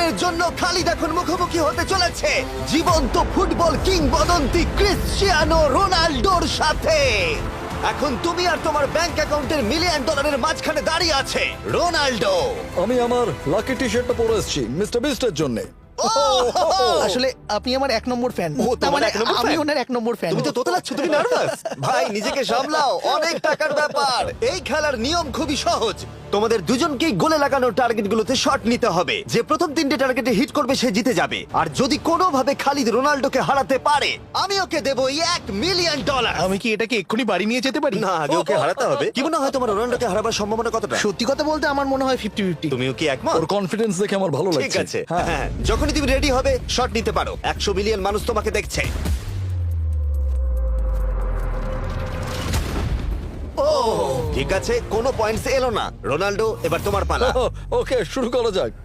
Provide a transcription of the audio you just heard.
দিনের জন্য খালিদ এখন মুখোমুখি হতে চলেছে জীবন্ত ফুটবল কিংবদন্তি ক্রিশ্চিয়ানো রোনাল্ডোর সাথে। এখন তুমি আর তোমার ব্যাংক অ্যাকাউন্টের মিলিয়ন ডলারের মাঝখানে দাঁড়িয়ে আছে রোনাল্ডো। আমি আমার লাকি টি শার্টটা পরে এসেছি মিস্টার বিস্টের জন্য। আসলে আপনি আমার 1 নম্বর ফ্যান। ও, তার তোমার মানে 1 নম্বর আমি fan? ওনার 1 নম্বর ফ্যান। তুমি তো তোতলাচ্ছ, তুমি নার্ভাস। ভাই নিজেকে সামলাও, অনেক টাকার ব্যাপার। এই খেলার নিয়ম খুবই সহজ। তোমাদের দুজনকেই গোলে লাগানো টার্গেটগুলোতে শট নিতে হবে। যে প্রথম 3টে টার্গেটে হিট করবে সে জিতে যাবে। আর যদি কোনোভাবে খালিদ রোনাল্ডোকে হারাতে পারে আমি ওকে দেবো $1 মিলিয়ন। আমি কি এটাকে এক্ষুনি বাড়ি নিয়ে যেতে পারি? না, আগে ওকে হারাতে হবে। কি মনে হয় তোমার রোনাল্ডোকে হারাবার সম্ভাবনা কতটা? সত্যি কথা বলতে আমার মনে হয় 50-50। তুমিও কি একমত? ওর কনফিডেন্স দেখে আমার ভালো লাগছে। ঠিক আছে, হ্যাঁ হ্যাঁ, যখনই তুমি রেডি হবে শট নিতে পারো। 100 মিলিয়ন মানুষ তোমাকে দেখছে। ও ঠিক আছে, কোনো পয়েন্টস এলো না। রোনাল্ডো, এবার তোমার পালা। ওকে শুরু করা যাক।